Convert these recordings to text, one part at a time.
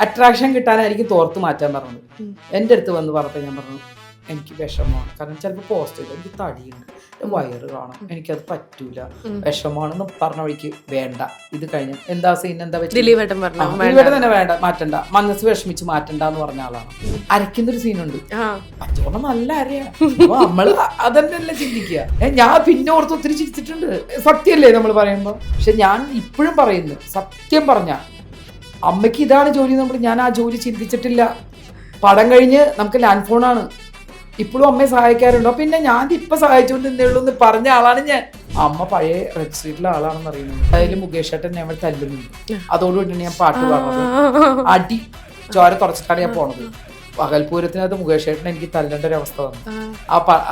Attraction കിട്ടാനായിരിക്കും തോർത്ത് മാറ്റാൻ പറഞ്ഞത്. എൻ്റെ അടുത്ത് വന്ന് പറഞ്ഞപ്പോൾ ഞാൻ പറഞ്ഞു എനിക്ക് വിഷമമാണ്, കാരണം ചിലപ്പോൾ പോസ്റ്റ് ചെയ്ത് എനിക്ക് തടിയുണ്ട്, വയറ് കാണാം, എനിക്കത് പറ്റൂല, വിഷമമാണെന്ന് പറഞ്ഞ വഴിക്ക് വേണ്ട, ഇത് കഴിഞ്ഞ് എന്താ സീൻ എന്താ വെച്ചാൽ തന്നെ വേണ്ട, മാറ്റണ്ട, മനസ്സ് വിഷമിച്ച് മാറ്റണ്ട എന്ന് പറഞ്ഞ ആളാണ്. അരയ്ക്കുന്നൊരു സീനുണ്ട്, അച്ചോണം നല്ല അരയാ, നമ്മള് അതന്നെയല്ല ചിന്തിക്കുക. ഞാൻ പിന്നെ ഓർത്ത് ഒത്തിരി ചിരിച്ചിട്ടുണ്ട്, സത്യമല്ലേ നമ്മൾ പറയുമ്പോ. പക്ഷെ ഞാൻ ഇപ്പോഴും പറയുന്നു, സത്യം പറഞ്ഞ അമ്മയ്ക്ക് ഇതാണ് ജോലി, ഞാൻ ആ ജോലി ചിന്തിച്ചിട്ടില്ല. പടം കഴിഞ്ഞ് നമുക്ക് ലാൻഡ് ഫോണാണ്, ഇപ്പോഴും അമ്മയെ സഹായിക്കാറുണ്ടോ? പിന്നെ ഞാൻ ഇപ്പൊ സഹായിച്ചുകൊണ്ട് നിന്നേയുള്ളൂ എന്ന് പറഞ്ഞ ആളാണ് ഞാൻ. അമ്മ പഴയ റെഡ് സ്ട്രീറ്റിലെ ആളാണെന്ന് അറിയുന്നത്. അതിൽ മുകേഷ് ഏട്ടൻ ഞങ്ങൾ തല്ലുന്നുണ്ട്, അതോടുകൂടി ഞാൻ പാട്ട് പാടുന്നത്, അടി ചോര തുറച്ചിട്ടാണ് ഞാൻ പോണത്. പകൽപൂരത്തിനകത്ത് മുകേഷ് ഏട്ടൻ എനിക്ക് തല്ലേണ്ട ഒരു അവസ്ഥ വന്നു.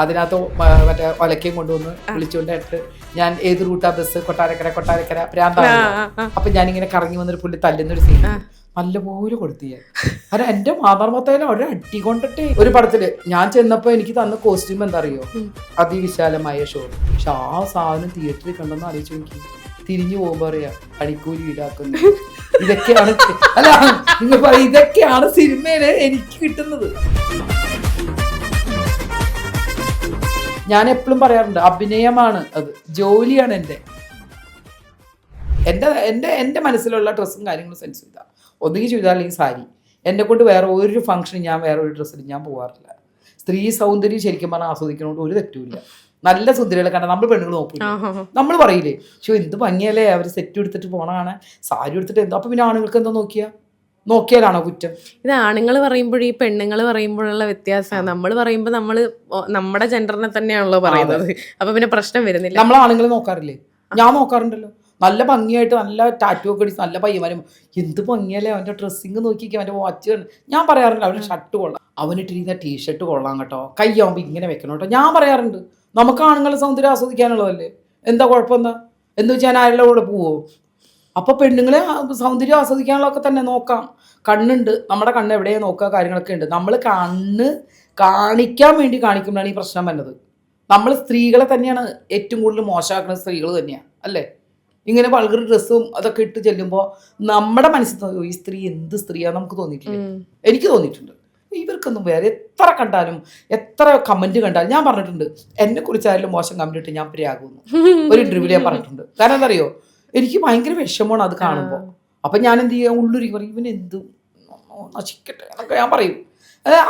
അതിനകത്ത് മറ്റേ ഒലക്കയും കൊണ്ടുവന്ന് വിളിച്ചുകൊണ്ടായിട്ട് ഞാൻ ഏത് റൂട്ടാ ബസ്, കൊട്ടാരക്കര പ്രാന്താണ്. അപ്പൊ ഞാനിങ്ങനെ കറങ്ങി വന്നൊരു പുള്ളി തല്ലുന്നൊരു സീൻ നല്ലപോലെ കൊടുത്തു ഞാൻ. കാരണം എന്റെ മാതാർമത്തേലും ഒരു അടി കൊണ്ടിട്ടേ. ഒരു പടത്തില് ഞാൻ ചെന്നപ്പോ എനിക്ക് തന്ന കോസ്റ്റ്യൂം എന്താ അറിയോ, അതിവിശാലമായ ഷോ. പക്ഷെ ആ സാധനം തിയേറ്ററിൽ കണ്ടെന്ന് ആലോചിച്ചു എനിക്ക്. തിരിഞ്ഞു പോകുമ്പോ പറയാ പണിക്കൂലി ഈടാക്കുന്നു. ഇതൊക്കെയാണ് അല്ല നിങ്ങൾ പറയും, ഇതൊക്കെയാണ് സിനിമയില് എനിക്ക് കിട്ടുന്നത്. ഞാൻ എപ്പോഴും പറയാറുണ്ട്, അഭിനയമാണ് അത്, ജോലിയാണ് എൻ്റെ മനസ്സിലുള്ള ഡ്രസ്സും കാര്യങ്ങളും സെൻസ് ചെയ്താ ഒന്നുകിൽ ചുരിദാർ അല്ലെങ്കിൽ സാരി. എന്നെ കൊണ്ട് വേറെ ഒരു ഫംഗ്ഷനും ഞാൻ വേറെ ഒരു ഡ്രസ്സിൽ ഞാൻ പോകാറില്ല. സ്ത്രീ സൗന്ദര്യം ശരിക്കും പറഞ്ഞാൽ ആസ്വദിക്കുന്നതുകൊണ്ട് ഒരു തെറ്റുമില്ല. നല്ല സുന്ദരികളെ കണ്ട നമ്മൾ പെണ്ണുങ്ങൾ നോക്കില്ല, നമ്മൾ പറയില്ലേ പക്ഷെ എന്ത് ഭംഗിയല്ലേ അവർ സെറ്റ് എടുത്തിട്ട് പോണതാണ്, സാരി എടുത്തിട്ട് എന്തോ. അപ്പൊ പിന്നെ ആണുങ്ങൾക്ക് എന്താ നോക്കിയാലാണോ കുറ്റം? ഇത് ആണുങ്ങൾ പറയുമ്പോഴും ഈ പെണ്ണുങ്ങൾ പറയുമ്പോഴുള്ള വ്യത്യാസമാണ്. നമ്മൾ പറയുമ്പോൾ നമ്മുടെ ജെൻഡറിനെ തന്നെയാണല്ലോ പറയുന്നത്, അപ്പൊ പിന്നെ പ്രശ്നം വരുന്നില്ല. നമ്മൾ ആണുങ്ങൾ നോക്കാറില്ലേ? ഞാൻ നോക്കാറുണ്ടല്ലോ. നല്ല ഭംഗിയായിട്ട് നല്ല ടാറ്റു ഒക്കെ അടിച്ച് നല്ല പയ്യന്മാരും, എന്ത് ഭംഗിയല്ലേ അവൻ്റെ ഡ്രസ്സിങ് നോക്കിക്കുക, അവൻ്റെ വാച്ച്. ഞാൻ പറയാറുണ്ട് അവൻ്റെ ഷർട്ട് കൊള്ളാം, അവനിട്ടിരിക്കുന്ന ടീഷർട്ട് കൊള്ളാം കേട്ടോ, കയ്യാവുമ്പോൾ ഇങ്ങനെ വെക്കണം കേട്ടോ. ഞാൻ പറയാറുണ്ട്, നമുക്ക് ആണുങ്ങളുടെ സൗന്ദര്യം ആസ്വദിക്കാനുള്ളതല്ലേ, എന്താ കുഴപ്പം എന്ന് വെച്ചാൽ ഞാൻ ആരുടെ കൂടെ പോവോ? അപ്പൊ പെണ്ണുങ്ങളെ സൗന്ദര്യം ആസ്വദിക്കാനുള്ളതൊക്കെ തന്നെ നോക്കാം. കണ്ണുണ്ട്, നമ്മുടെ കണ്ണ് എവിടെയാ നോക്കുക, കാര്യങ്ങളൊക്കെ ഉണ്ട്. നമ്മൾ കണ്ണ് കാണിക്കാൻ വേണ്ടി കാണിക്കുമ്പോഴാണ് ഈ പ്രശ്നം വന്നത്. നമ്മൾ സ്ത്രീകളെ തന്നെയാണ് ഏറ്റവും കൂടുതൽ മോശമാക്കുന്നത്, സ്ത്രീകൾ തന്നെയാണ് അല്ലേ? ഇങ്ങനെ വൾഗർ ഡ്രസ്സും അതൊക്കെ ഇട്ട് ചെല്ലുമ്പോൾ നമ്മുടെ മനസ്സിൽ ഈ സ്ത്രീ എന്ത് സ്ത്രീയാന്ന് നമുക്ക് തോന്നിയിട്ടില്ലേ? എനിക്ക് തോന്നിയിട്ടുണ്ട്. ഇവർക്കൊന്നും വേറെ എത്ര കണ്ടാലും എത്ര കമന്റ് കണ്ടാലും, ഞാൻ പറഞ്ഞിട്ടുണ്ട് എന്നെ കുറിച്ചായാലും മോശം കമന്റ് ഇട്ട് ഞാൻ പ്രാകുന്നു. ഒരു ഇന്റർവ്യൂവിൽ ഞാൻ പറഞ്ഞിട്ടുണ്ട്. കാരണം എന്താ അറിയോ, എനിക്ക് ഭയങ്കര വിഷമമാണ് അത് കാണുമ്പോൾ. അപ്പൊ ഞാൻ എന്ത് ചെയ്യാം, ഉള്ളൊരു പറയും ഇവൻ എന്ത് നശിക്കട്ടെ എന്നൊക്കെ ഞാൻ പറയും.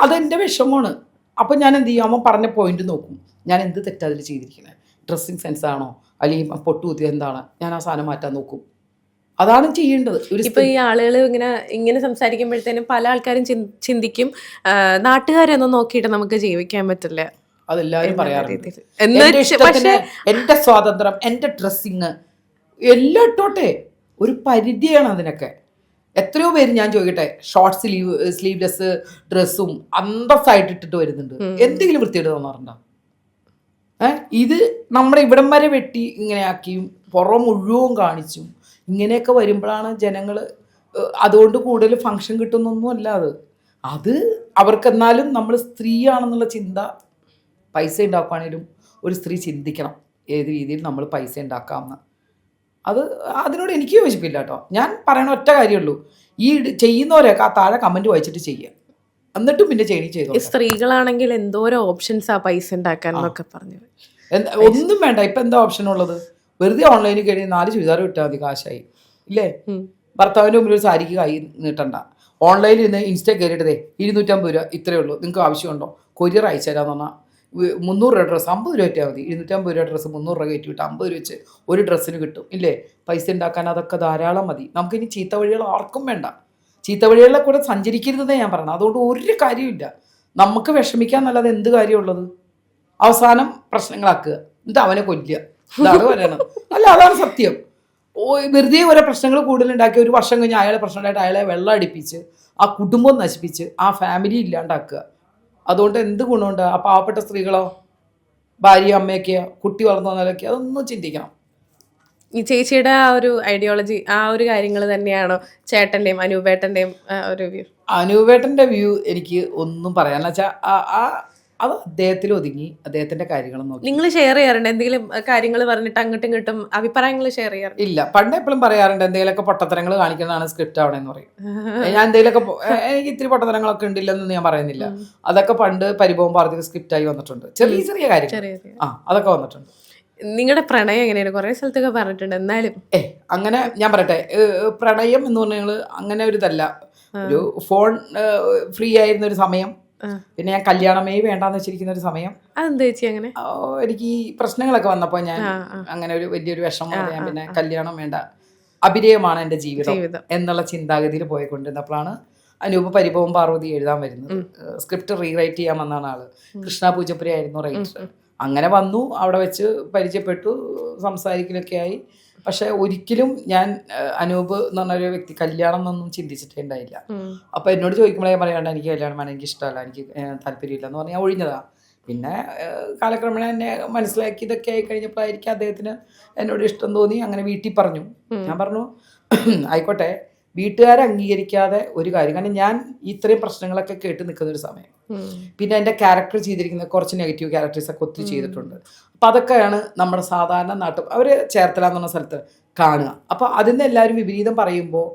അതെന്റെ വിഷമമാണ്. അപ്പൊ ഞാൻ എന്ത് ചെയ്യും, അവൻ പറഞ്ഞ പോയിന്റ് നോക്കും, ഞാൻ എന്ത് തെറ്റാ അതിൽ ചെയ്തിരിക്കുന്നത്, ഡ്രസ്സിങ് സെൻസ് ആണോ അല്ലെങ്കിൽ പൊട്ടുകുത്തി എന്താണ്, ഞാൻ ആ സാധനം മാറ്റാൻ നോക്കും. അതാണ് ചെയ്യേണ്ടത്. ഇപ്പൊ ഈ ആളുകൾ ഇങ്ങനെ സംസാരിക്കുമ്പോഴത്തേനും പല ആൾക്കാരും ചിന്തിക്കും നാട്ടുകാരൊന്നും നോക്കിയിട്ട് നമുക്ക് ജീവിക്കാൻ പറ്റില്ല. അതെല്ലാവരും പറയാറുണ്ട്. എന്റെ സ്വാതന്ത്ര്യം, എന്റെ ഡ്രസ്സിങ് എല്ലാം ഇട്ടോട്ടെ, ഒരു പരിധിയാണ് അതിനൊക്കെ. എത്രയോ പേര് ഞാൻ ചോദിക്കട്ടെ, ഷോർട്ട് സ്ലീവ്ലെസ് ഡ്രസ്സും അന്തസ്സായിട്ട് ഇട്ടിട്ട് വരുന്നുണ്ട്. എന്തെങ്കിലും വൃത്തിയായിട്ട് തോന്നാറുണ്ടോ? ഇത് നമ്മുടെ ഇവിടം വരെ വെട്ടി ഇങ്ങനെ ആക്കിയും പുറം മുഴുവൻ കാണിച്ചും ഇങ്ങനെയൊക്കെ വരുമ്പോഴാണ് ജനങ്ങൾ അതുകൊണ്ട് കൂടുതൽ ഫങ്ഷൻ കിട്ടുന്നൊന്നും അല്ല. അത് അവർക്കെന്നാലും നമ്മൾ സ്ത്രീയാണെന്നുള്ള ചിന്ത, പൈസ ഉണ്ടാക്കുകയാണെങ്കിലും ഒരു സ്ത്രീ ചിന്തിക്കണം ഏത് രീതിയിൽ നമ്മൾ പൈസ ഉണ്ടാക്കാമെന്ന്. അതിനോട് എനിക്ക് യോജിപ്പില്ല കേട്ടോ. ഞാൻ പറയണ ഒറ്റ കാര്യമുള്ളൂ, ഈ ചെയ്യുന്നവരൊക്കെ ആ താഴെ കമൻറ്റ് വായിച്ചിട്ട് ചെയ്യുക, എന്നിട്ടും പിന്നെ ചെയ്തോ. സ്ത്രീകളാണെങ്കിൽ എന്തോരോ ഓപ്ഷൻസ് ആ പൈസ ഉണ്ടാക്കാൻ എന്നൊക്കെ പറഞ്ഞു. ഒന്നും വേണ്ട, ഇപ്പം എന്താ ഓപ്ഷൻ ഉള്ളത്? വെറുതെ ഓൺലൈനിൽ കഴിഞ്ഞ് 4 ചുരിദാർ കിട്ടാൽ മതി, കാശായി ഇല്ലേ? ഭർത്താവിൻ്റെ മുമ്പിൽ ഒരു സാരിക്ക് കൈ നീട്ടണ്ട. ഓൺലൈനിൽ നിന്ന് ഇൻസ്റ്റ കയറിയിട്ടതേ 250 രൂപ ഇത്രയേ ഉള്ളൂ, നിങ്ങൾക്ക് ആവശ്യമുണ്ടോ, കൊറിയർ അയച്ചു തരാമെന്ന് പറഞ്ഞാൽ 300 രൂപ ഡ്രസ്സ് 50 രൂപ കിട്ടിയാൽ മതി. 250 രൂപ ഡ്രസ്സ് 300 രൂപ കയറ്റി വിട്ട് 50 രൂപ വെച്ച് ഒരു ഡ്രസ്സിന് കിട്ടും ഇല്ലേ? പൈസ ഉണ്ടാക്കാൻ അതൊക്കെ ധാരാളം മതി. നമുക്കിനി ചീത്ത വഴികൾ ആർക്കും വേണ്ട. ചീത്ത വഴികളിലെ കൂടെ സഞ്ചരിക്കരുതെന്നേ ഞാൻ പറയണം. അതുകൊണ്ട് ഒരു കാര്യമില്ല, നമുക്ക് വിഷമിക്കാൻ നല്ലത് എന്ത് കാര്യമുള്ളത്? അവസാനം പ്രശ്നങ്ങളാക്കുക, എന്നിട്ട് അവനെ കൊല്ലുക, ഇതാണ് പറയണം. അല്ല, അതാണ് സത്യം. വെറുതെ ഓരോ പ്രശ്നങ്ങൾ കൂടുതലുണ്ടാക്കി ഒരു വർഷം കഴിഞ്ഞ് അയാളെ പ്രശ്നമായിട്ട് അയാളെ വെള്ളം അടിപ്പിച്ച് ആ കുടുംബം നശിപ്പിച്ച് ആ ഫാമിലി ഇല്ലാണ്ടാക്കുക. അതുകൊണ്ട് എന്ത് ഗുണമുണ്ട്? ആ പാവപ്പെട്ട സ്ത്രീകളോ ഭാര്യ അമ്മയൊക്കെയോ കുട്ടി വളർന്നു വന്നാലൊക്കെ അതൊന്നും ചിന്തിക്കണം. ഈ ചേച്ചിയുടെ ആ ഒരു ഐഡിയോളജി, ആ ഒരു കാര്യങ്ങൾ തന്നെയാണോ ചേട്ടൻ്റെയും അനൂപേട്ടൻ്റെയും ഒരു വ്യൂ? അനൂപേട്ടൻ്റെ വ്യൂ എനിക്ക് ഒന്നും പറയാന്ന് വെച്ചാൽ അത് അദ്ദേഹത്തിൽ ഒതുങ്ങി അദ്ദേഹത്തിന്റെ കാര്യങ്ങൾ നോക്കി. നിങ്ങൾ ഷെയർ ചെയ്യാറുണ്ട് എന്തെങ്കിലും കാര്യങ്ങൾ പറഞ്ഞിട്ട് അങ്ങോട്ടും ഇങ്ങോട്ടും അഭിപ്രായങ്ങൾ ഷെയർ ചെയ്യാറുണ്ട്? ഇല്ല, പണ്ട് എപ്പോഴും പറയാറുണ്ട് എന്തെങ്കിലുമൊക്കെ പൊട്ടത്തരങ്ങൾ കാണിക്കുന്നതാണ് സ്ക്രിപ്റ്റ് ആവണമെന്ന് പറയും. ഞാൻ എന്തെങ്കിലുമൊക്കെ എനിക്ക് ഇത്തിരി പൊട്ടത്തരങ്ങളൊക്കെ ഉണ്ടില്ലെന്ന് ഞാൻ പറയുന്നില്ല. അതൊക്കെ പണ്ട് പരിഭവം പറഞ്ഞത് സ്ക്രിപ്റ്റായി വന്നിട്ടുണ്ട്. ചെറിയ ചെറിയ കാര്യങ്ങൾ അതൊക്കെ വന്നിട്ടുണ്ട്. നിങ്ങളുടെ പ്രണയം എങ്ങനെയാണ്? കുറെ സ്ഥലത്തൊക്കെ പറഞ്ഞിട്ടുണ്ട്. എന്നാലും അങ്ങനെ ഞാൻ പറയട്ടെ, പ്രണയം എന്ന് പറഞ്ഞാൽ അങ്ങനെ ഒരു ഇതല്ല. ഒരു ഫോൺ ഫ്രീ ആയിരുന്ന ഒരു സമയം, പിന്നെ ഞാൻ കല്യാണമേ വേണ്ടാന്ന് വെച്ചിരിക്കുന്ന ഒരു സമയം. അതെന്താ ചേച്ചി അങ്ങനെ? എനിക്ക് ഈ പ്രശ്നങ്ങളൊക്കെ വന്നപ്പോൾ ഞാൻ അങ്ങനെ ഒരു വലിയൊരു വിഷമം ഞാൻ പിന്നെ കല്യാണം വേണ്ട, അഭിനയമാണ് എൻ്റെ ജീവിതം എന്നുള്ള ചിന്താഗതിയിൽ പോയിക്കൊണ്ടിരുന്നപ്പോഴാണ് അനൂപ് പരിഭവം പാർവതി എഴുതാൻ വരുന്നത്. സ്ക്രിപ്റ്റ് റീറൈറ്റ് ചെയ്യാൻ വന്നാണ് ആള്. കൃഷ്ണ പൂജപ്പുര ആയിരുന്നു റൈറ്റർ. അങ്ങനെ വന്നു, അവിടെ വെച്ച് പരിചയപ്പെട്ടു, സംസാരിക്കലൊക്കെ ആയി. പക്ഷെ ഒരിക്കലും ഞാൻ അനൂപ് എന്ന് പറഞ്ഞൊരു വ്യക്തി കല്യാണം എന്നൊന്നും ചിന്തിച്ചിട്ടേ ഉണ്ടായില്ല. അപ്പൊ എന്നോട് ചോദിക്കുമ്പോഴേ പറയാണ്ട് എനിക്ക് കല്യാണം വേണം, എനിക്ക് ഇഷ്ടമല്ല, എനിക്ക് താല്പര്യമില്ല എന്ന് പറഞ്ഞാൽ ഒഴിഞ്ഞതാ. പിന്നെ കാലക്രമേണ എന്നെ മനസ്സിലാക്കി ഇതൊക്കെ ആയി കഴിഞ്ഞപ്പോഴായിരിക്കും അദ്ദേഹത്തിന് എന്നോട് ഇഷ്ടം തോന്നി. അങ്ങനെ വീട്ടിൽ പറഞ്ഞു. ഞാൻ പറഞ്ഞു ആയിക്കോട്ടെ, വീട്ടുകാരെ അംഗീകരിക്കാതെ ഒരു കാര്യം. കാരണം ഞാൻ ഇത്രയും പ്രശ്നങ്ങളൊക്കെ കേട്ട് നിൽക്കുന്ന ഒരു സമയം. പിന്നെ എൻ്റെ ക്യാരക്ടർ ചെയ്തിരിക്കുന്ന കുറച്ച് നെഗറ്റീവ് ക്യാരക്ടേഴ്സ് ഒക്കെ ഒത്തിരി ചെയ്തിട്ടുണ്ട്. അപ്പം അതൊക്കെയാണ് നമ്മുടെ സാധാരണ നാട്ടിൽ അവർ ചേർത്തല എന്ന് പറഞ്ഞ സ്ഥലത്ത് കാണുക. അപ്പോൾ അതിന് എല്ലാവരും വിപരീതം പറയുമ്പോൾ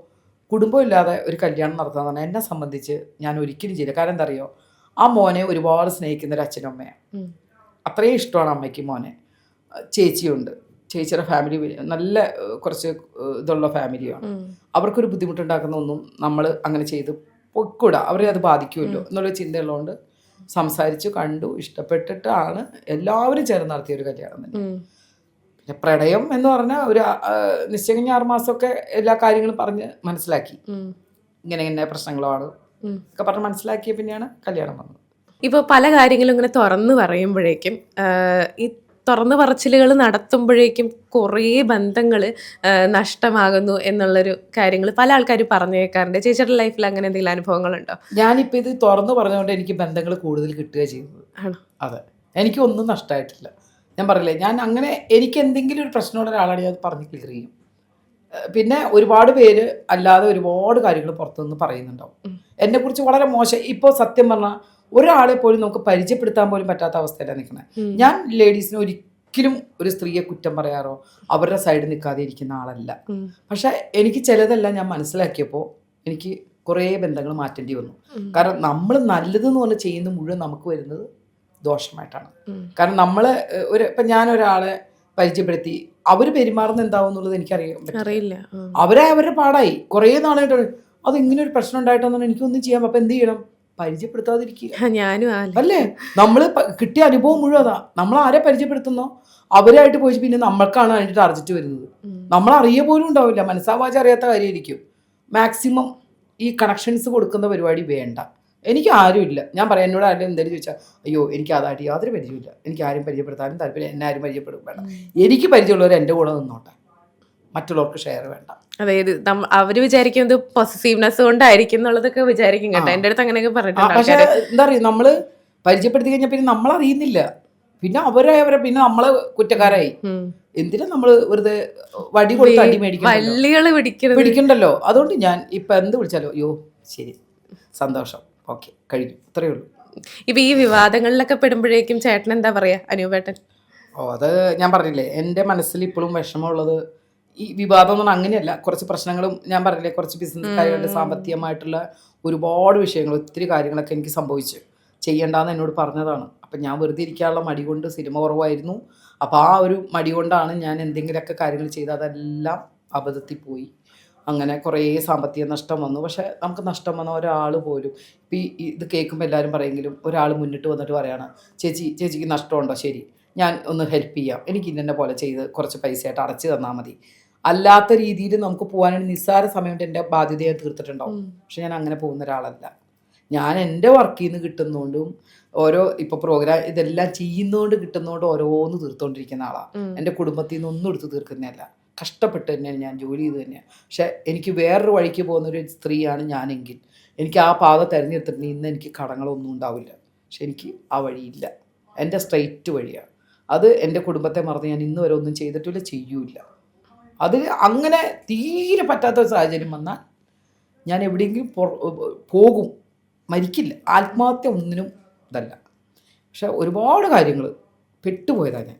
കുടുംബമില്ലാതെ ഒരു കല്യാണം നടത്താൻ പറഞ്ഞാൽ എന്നെ സംബന്ധിച്ച് ഞാൻ ഒരിക്കലും ചെയ്യില്ല. കാരണം എന്താ അറിയോ, ആ മോനെ ഒരുപാട് സ്നേഹിക്കുന്ന ഒരു അച്ഛനും അമ്മയാണ്. അത്രയും ഇഷ്ടമാണ് അമ്മയ്ക്ക് മോനെ. ചേച്ചിയുണ്ട്, ചേച്ചിയുടെ ഫാമിലി നല്ല കുറച്ച് ഇതുള്ള ഫാമിലിയാണ്. അവർക്കൊരു ബുദ്ധിമുട്ടുണ്ടാക്കുന്ന ഒന്നും നമ്മൾ അങ്ങനെ ചെയ്ത് പൊയ്ക്കൂടാ, അവരെ അത് ബാധിക്കുമല്ലോ എന്നുള്ള ചിന്തയുള്ളതുകൊണ്ട് സംസാരിച്ചു, കണ്ടു, ഇഷ്ടപ്പെട്ടിട്ടാണ് എല്ലാവരും ചേർന്ന് നടത്തിയ ഒരു കല്യാണം തന്നെ. പിന്നെ പ്രണയം എന്ന് പറഞ്ഞാൽ ഒരു നിശ്ചയം 6 മാസമൊക്കെ എല്ലാ കാര്യങ്ങളും പറഞ്ഞ് മനസ്സിലാക്കി. ഇങ്ങനെ ഇങ്ങനെ പ്രശ്നങ്ങളാണ് ഒക്കെ പറഞ്ഞ് മനസ്സിലാക്കിയ പിന്നെയാണ് കല്യാണം വന്നത്. ഇപ്പോൾ പല കാര്യങ്ങളും ഇങ്ങനെ തുറന്നു പറയുമ്പോഴേക്കും ഈ തുറന്നു പറച്ചിലുകൾ നടത്തുമ്പോഴേക്കും കുറേ ബന്ധങ്ങൾ നഷ്ടമാകുന്നു എന്നുള്ളൊരു കാര്യങ്ങൾ പല ആൾക്കാരും പറഞ്ഞു കേൾക്കാറുണ്ട്. ചേച്ചിയുടെ ലൈഫിൽ അങ്ങനെ എന്തെങ്കിലും അനുഭവങ്ങളുണ്ടോ? ഞാനിപ്പോൾ ഇത് തുറന്നു പറഞ്ഞുകൊണ്ട് എനിക്ക് ബന്ധങ്ങൾ കൂടുതൽ കിട്ടുക ചെയ്യുന്നത്. ആണോ? അതെ, എനിക്കൊന്നും നഷ്ടമായിട്ടില്ല. ഞാൻ പറയില്ലേ, ഞാൻ അങ്ങനെ എനിക്ക് എന്തെങ്കിലും ഒരു പ്രശ്നമുള്ള ഒരാളാണെങ്കിൽ അത് പറഞ്ഞ് ക്ലിയർ ചെയ്യും. പിന്നെ ഒരുപാട് പേര് അല്ലാതെ ഒരുപാട് കാര്യങ്ങൾ പുറത്തുനിന്ന് പറയുന്നുണ്ടാവും എന്നെക്കുറിച്ച് വളരെ മോശം. ഇപ്പോൾ സത്യം പറഞ്ഞാൽ ഒരാളെ പോലും നമുക്ക് പരിചയപ്പെടുത്താൻ പോലും പറ്റാത്ത അവസ്ഥയിലാണ് നിൽക്കുന്നത്. ഞാൻ ലേഡീസിന് ഒരിക്കലും ഒരു സ്ത്രീയെ കുറ്റം പറയാറോ അവരുടെ സൈഡിൽ നിൽക്കാതെ ഇരിക്കുന്ന ആളല്ല. പക്ഷെ എനിക്ക് ചിലതെല്ലാം ഞാൻ മനസ്സിലാക്കിയപ്പോൾ എനിക്ക് കുറേ ബന്ധങ്ങൾ മാറ്റേണ്ടി വന്നു. കാരണം നമ്മൾ നല്ലതെന്ന് പറഞ്ഞ് ചെയ്യുന്ന മുഴുവൻ നമുക്ക് വരുന്നത് ദോഷമായിട്ടാണ്. കാരണം നമ്മൾ ഇപ്പം ഞാനൊരാളെ പരിചയപ്പെടുത്തി അവർ പെരുമാറുന്ന എന്താവും എന്നുള്ളത് എനിക്കറിയില്ല. അവരുടെ പാടായി കുറേ നാളായിട്ട് അത് ഇങ്ങനെ ഒരു പ്രശ്നം ഉണ്ടായിട്ടൊന്നും എനിക്കൊന്നും ചെയ്യാം. അപ്പം എന്ത് ചെയ്യണം? പരിചയപ്പെടുത്താതിരിക്കുക. ഞാനും അല്ലേ, നമ്മൾ കിട്ടിയ അനുഭവം മുഴുവൻ അതാ. നമ്മൾ ആരെ പരിചയപ്പെടുത്തുന്നോ അവരായിട്ട് പോയി പിന്നെ നമ്മൾക്കാണ് അതിൻ്റെ ടാർജറ്റ് വരുന്നത്. നമ്മൾ അറിയ പോലും ഉണ്ടാവില്ല, മനസ്സാവാച അറിയാത്ത കാര്യമായിരിക്കും. മാക്സിമം ഈ കണക്ഷൻസ് കൊടുക്കുന്ന പരിപാടി വേണ്ട. എനിക്ക് ആരുമില്ല. ഞാൻ പറയാം, എന്നോട് ആരും എന്തെങ്കിലും ചോദിച്ചാൽ അയ്യോ എനിക്ക് അതായിട്ട് യാതൊരു പരിചയമില്ല, എനിക്ക് ആരും പരിചയപ്പെടുത്താനും താല്പര്യം, എന്നെ ആരും പരിചയപ്പെടും വേണ്ട. എനിക്ക് പരിചയമുള്ളവർ എൻ്റെ കൂടെ നിന്നോട്ടെ, മറ്റുള്ളവർക്ക് ഷെയർ വേണ്ട. അതായത് അവര് വിചാരിക്കുന്നത് പോസിറ്റീവ്നെസ് കൊണ്ടായിരിക്കും എന്നുള്ളതൊക്കെ വിചാരിക്കും കേട്ടോ. എൻ്റെ അടുത്ത് അങ്ങനെയൊക്കെ പറഞ്ഞിട്ടുണ്ട്. പക്ഷെ എന്താ പറയുക, നമ്മള് പരിചയപ്പെടുത്തി കഴിഞ്ഞാൽ പിന്നെ നമ്മൾ അറിയുന്നില്ല, പിന്നെ അവരെ പിന്നെ നമ്മള് കുറ്റക്കാരായി. എന്തിനാ നമ്മള് വെറുതെ വടി കൊടുത്ത് അടി പിടിക്കണ്ടല്ലോ. അതുകൊണ്ട് ഞാൻ ഇപ്പൊ എന്ത് വിളിച്ചാലോ അയ്യോ ശരി സന്തോഷം ഓക്കെ കഴിഞ്ഞു, അത്രയേ ഉള്ളൂ. ഇപ്പൊ ഈ വിവാദങ്ങളിലൊക്കെ പെടുമ്പോഴേക്കും ചേട്ടൻ എന്താ പറയാ അനൂപേട്ടൻ? അത് ഞാൻ പറഞ്ഞില്ലേ, എൻ്റെ മനസ്സിൽ ഇപ്പോഴും വിഷമമുള്ളത് ഈ വിവാദം എന്ന് പറഞ്ഞാൽ അങ്ങനെയല്ല. കുറച്ച് പ്രശ്നങ്ങളും ഞാൻ പറഞ്ഞില്ലേ, കുറച്ച് ബിസിനസ് കാര്യമായിട്ട് സാമ്പത്തികമായിട്ടുള്ള ഒരുപാട് വിഷയങ്ങൾ ഒത്തിരി കാര്യങ്ങളൊക്കെ എനിക്ക് സംഭവിച്ചു. ചെയ്യേണ്ടെന്ന് എന്നോട് പറഞ്ഞതാണ്. അപ്പം ഞാൻ വെറുതെ ഇരിക്കാനുള്ള മടി കൊണ്ട് സിനിമ കുറവായിരുന്നു. അപ്പോൾ ആ ഒരു മടി കൊണ്ടാണ് ഞാൻ എന്തെങ്കിലുമൊക്കെ കാര്യങ്ങൾ ചെയ്ത് അതെല്ലാം അബദ്ധത്തിൽ പോയി. അങ്ങനെ കുറേ സാമ്പത്തിക നഷ്ടം വന്നു. പക്ഷേ നമുക്ക് നഷ്ടം വന്ന ഒരാൾ പോലും ഇപ്പം ഇത് കേൾക്കുമ്പോൾ എല്ലാവരും പറയെങ്കിലും ഒരാൾ മുന്നിട്ട് വന്നിട്ട് പറയാണ് ചേച്ചിക്ക് നഷ്ടമുണ്ടോ, ശരി ഞാൻ ഒന്ന് ഹെൽപ്പ് ചെയ്യാം, എനിക്ക് ഇന്നെ പോലെ ചെയ്ത് കുറച്ച് പൈസയായിട്ട് അടച്ചു തന്നാൽ മതി. അല്ലാത്ത രീതിയിൽ നമുക്ക് പോകാനായിട്ട് നിസ്സാര സമയം കൊണ്ട് എൻ്റെ ബാധ്യതയെ തീർത്തിട്ടുണ്ടാവും. പക്ഷെ ഞാൻ അങ്ങനെ പോകുന്ന ഒരാളല്ല. ഞാൻ എൻ്റെ വർക്കിൽ നിന്ന് കിട്ടുന്നതുകൊണ്ടും ഓരോ ഇപ്പോൾ പ്രോഗ്രാം ഇതെല്ലാം ചെയ്യുന്നതുകൊണ്ട് കിട്ടുന്നതുകൊണ്ട് ഓരോന്ന് തീർത്തുകൊണ്ടിരിക്കുന്ന ആളാണ്. എൻ്റെ കുടുംബത്തിൽ നിന്ന് ഒന്നും എടുത്ത് തീർക്കുന്നതല്ല, കഷ്ടപ്പെട്ട് തന്നെയാണ് ഞാൻ ജോലി ചെയ്ത് തന്നെയാണ്. പക്ഷെ എനിക്ക് വേറൊരു വഴിക്ക് പോകുന്നൊരു സ്ത്രീയാണ് ഞാനെങ്കിൽ എനിക്ക് ആ പാത തിരഞ്ഞെടുത്തിട്ടുണ്ടെങ്കിൽ ഇന്ന് എനിക്ക് കടങ്ങളൊന്നും ഉണ്ടാവില്ല. പക്ഷെ എനിക്ക് ആ വഴിയില്ല, എൻ്റെ സ്ട്രെയിറ്റ് വഴിയാണ്. അത് എൻ്റെ കുടുംബത്തെ മറന്ന് ഞാൻ ഇന്ന് വരെ ഒന്നും ചെയ്തിട്ടില്ല, ചെയ്യൂല. അതിൽ അങ്ങനെ തീരെ പറ്റാത്ത സാഹചര്യം വന്നാൽ ഞാൻ എവിടെയെങ്കിലും പോകും, മരിക്കില്ല. ആത്മഹത്യ ഒന്നിനും ഇതല്ല. പക്ഷെ ഒരുപാട് കാര്യങ്ങൾ പെട്ടുപോയതാണ് ഞാൻ.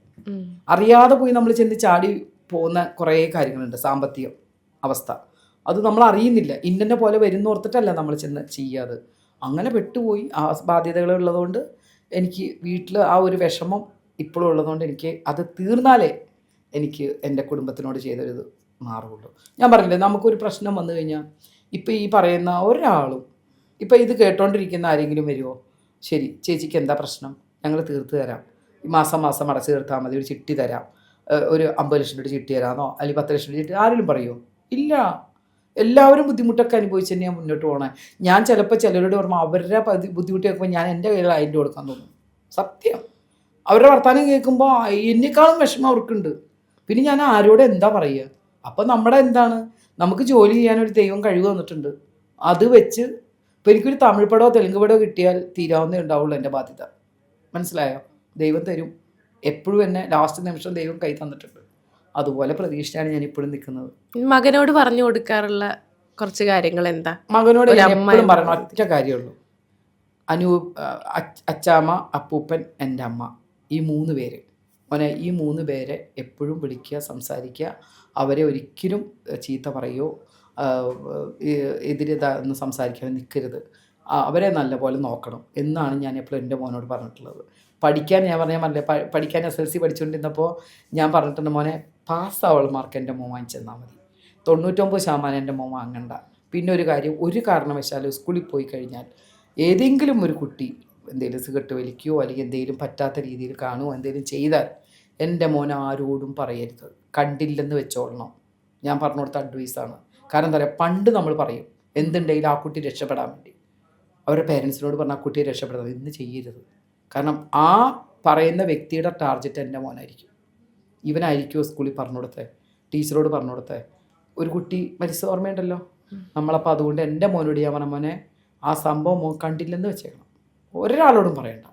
അറിയാതെ പോയി നമ്മൾ ചെന്ന് ചാടി പോകുന്ന കുറേ കാര്യങ്ങളുണ്ട്. സാമ്പത്തിക അവസ്ഥ അത് നമ്മൾ അറിയുന്നില്ല, ഇന്നെ പോലെ വരുന്നോർത്തിട്ടല്ല നമ്മൾ ചെന്ന് ചെയ്യാതെ അങ്ങനെ പെട്ടുപോയി. ആ ബാധ്യതകൾ ഉള്ളതുകൊണ്ട് എനിക്ക് വീട്ടിൽ ആ ഒരു വിഷമം ഇപ്പോഴും ഉള്ളതുകൊണ്ട് എനിക്ക് അത് തീർന്നാലേ എനിക്ക് എൻ്റെ കുടുംബത്തിനോട് ചെയ്തൊരിത് മാറുള്ളൂ. ഞാൻ പറഞ്ഞില്ലേ, നമുക്കൊരു പ്രശ്നം വന്നു കഴിഞ്ഞാൽ ഇപ്പം ഈ പറയുന്ന ഒരാളും ഇപ്പം ഇത് കേട്ടോണ്ടിരിക്കുന്ന ആരെങ്കിലും വരുമോ, ശരി ചേച്ചിക്ക് എന്താ പ്രശ്നം, ഞങ്ങൾ തീർത്ത് തരാം, മാസം മാസം അടച്ച് തീർത്താൽ മതി, ഒരു ചിട്ടി തരാം, ഒരു 50 ലക്ഷം രൂപ ചിട്ടി തരാമെന്നോ അല്ലെങ്കിൽ 10 ലക്ഷം രൂപ ചിട്ടി ആരെങ്കിലും പറയുമോ? ഇല്ല. എല്ലാവരും ബുദ്ധിമുട്ടൊക്കെ അനുഭവിച്ച് തന്നെയാണ് മുന്നോട്ട് പോകണേ. ഞാൻ ചിലപ്പോൾ ചിലരോട് പറയുമ്പോൾ അവരുടെ ബുദ്ധിമുട്ട് കേൾക്കുമ്പോൾ ഞാൻ എൻ്റെ കയ്യിൽ 1000 രൂപ കൊടുക്കാൻ തോന്നും. സത്യം. അവരുടെ വർത്തമാനം കേൾക്കുമ്പോൾ എന്നെക്കാളും വിഷമം അവർക്കുണ്ട്. പിന്നെ ഞാൻ ആരോട് എന്താ പറയുക? അപ്പം നമ്മുടെ എന്താണ്, നമുക്ക് ജോലി ചെയ്യാനൊരു ദൈവം കഴിവ് തന്നിട്ടുണ്ട്. അത് വെച്ച് ഇപ്പം എനിക്കൊരു തമിഴ് പടമോ തെലുങ്ക് പടമോ കിട്ടിയാൽ തീരാവുന്നേ ഉണ്ടാവുള്ളൂ എൻ്റെ ബാധ്യത. മനസ്സിലായോ? ദൈവം തരും. എപ്പോഴും എന്നെ ലാസ്റ്റ് നിമിഷം ദൈവം കൈ തന്നിട്ടുണ്ട്. അതുപോലെ പ്രതീക്ഷിച്ചാണ് ഞാൻ ഇപ്പോഴും നിൽക്കുന്നത്. മകനോട് പറഞ്ഞു കൊടുക്കാറുള്ള കുറച്ച് കാര്യങ്ങൾ എന്താ? മകനോട് എപ്പോഴും പറയുന്ന ഒറ്റ കാര്യമുള്ളൂ, അച്ചാമ്മ, അപ്പൂപ്പൻ, എൻ്റെ അമ്മ, ഈ 3 പേര്. മോനെ, ഈ 3 പേരെ എപ്പോഴും വിളിക്കുക, സംസാരിക്കുക. അവരെ ഒരിക്കലും ചീത്ത പറയുകയോ എതിരെന്ന് സംസാരിക്കാൻ നിൽക്കരുത്. അവരെ നല്ലപോലെ നോക്കണം എന്നാണ് ഞാൻ എപ്പോഴും എൻ്റെ മോനോട് പറഞ്ഞിട്ടുള്ളത്. പഠിക്കാൻ ഞാൻ പറഞ്ഞാൽ പഠിക്കാൻ SLC പഠിച്ചുകൊണ്ടിരുന്നപ്പോൾ ഞാൻ പറഞ്ഞിട്ടുണ്ട്, മോനെ പാസ്സാവുള്ള മാർക്ക് എൻ്റെ മോൻ വാങ്ങിച്ചെന്നാൽ മതി, 99% എൻ്റെ മോൻ വാങ്ങണ്ട. പിന്നെ ഒരു കാര്യം, ഒരു കാരണവശാലും സ്കൂളിൽ പോയി കഴിഞ്ഞാൽ ഏതെങ്കിലും ഒരു കുട്ടി എന്തെങ്കിലും സിഗരറ്റ് വലിക്കുകയോ അല്ലെങ്കിൽ എന്തെങ്കിലും പറ്റാത്ത രീതിയിൽ കാണുമോ എന്തെങ്കിലും ചെയ്താൽ എൻ്റെ മോൻ ആരോടും പറയരുത്, കണ്ടില്ലെന്ന് വെച്ചോളണം. ഞാൻ പറഞ്ഞു കൊടുത്ത അഡ്വൈസാണ്. കാരണം എന്താ പറയുക, പണ്ട് നമ്മൾ പറയും എന്തുണ്ടെങ്കിലും ആ കുട്ടി രക്ഷപ്പെടാൻ വേണ്ടി അവരുടെ പേരൻസിനോട് പറഞ്ഞാൽ ആ കുട്ടിയെ രക്ഷപ്പെടാം. ഇന്ന് ചെയ്യരുത്. കാരണം ആ പറയുന്ന വ്യക്തിയുടെ ടാർഗറ്റ് എൻ്റെ മോനായിരിക്കും. ഇവനായിരിക്കുമോ സ്കൂളിൽ പറഞ്ഞു കൊടുത്തേ, ടീച്ചറോട് പറഞ്ഞു കൊടുത്തേ. ഒരു കുട്ടി മരിച്ച ഓർമ്മയുണ്ടല്ലോ. നമ്മളപ്പോൾ അതുകൊണ്ട് എൻ്റെ മോനോട് ഞാൻ പറഞ്ഞ, മോനെ ആ സംഭവം മോൻ കണ്ടില്ലെന്ന് വെച്ചേക്കണം, ഒരാളോടും പറയണ്ട.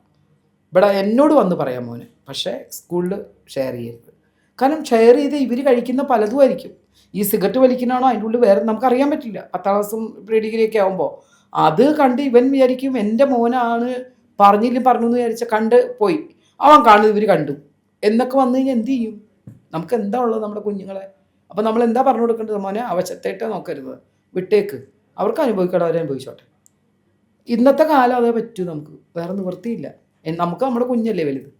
ഇവിടെ എന്നോട് വന്ന് പറയാം മോന്, പക്ഷേ സ്കൂളിൽ ഷെയർ ചെയ്യരുത്. കാരണം ഷെയർ ചെയ്ത് ഇവർ കഴിക്കുന്ന പലതും ആയിരിക്കും. ഈ സിഗരറ്റ് വലിക്കുന്നതാണോ അതിൻ്റെ ഉള്ളിൽ വേറെ നമുക്കറിയാൻ പറ്റില്ല. 10ാം ക്ലാസ്സും പ്രീ ഡിഗ്രിയൊക്കെ ആകുമ്പോൾ അത് കണ്ട് ഇവൻ വിചാരിക്കും എൻ്റെ മോനാണ്, പറഞ്ഞു എന്ന് വിചാരിച്ച കണ്ട് പോയി, അവൻ കാണുന്നത് ഇവർ കണ്ടു എന്നൊക്കെ വന്നു കഴിഞ്ഞാൽ എന്ത് ചെയ്യും? നമുക്ക് എന്താ ഉള്ളത് നമ്മുടെ കുഞ്ഞുങ്ങളെ? അപ്പം നമ്മൾ എന്താ പറഞ്ഞു കൊടുക്കേണ്ടത്? മോനെ അവശത്തേട്ട് നോക്കരുത്, വിട്ടേക്ക്, അവർക്ക് അനുഭവിക്കണം, അവരെ അനുഭവിച്ചോട്ടെ. ഇന്നത്തെ കാലം അതേ പറ്റൂ, നമുക്ക് വേറെ നിവൃത്തിയില്ല. നമുക്ക് നമ്മുടെ കുഞ്ഞല്ലേ വലുത്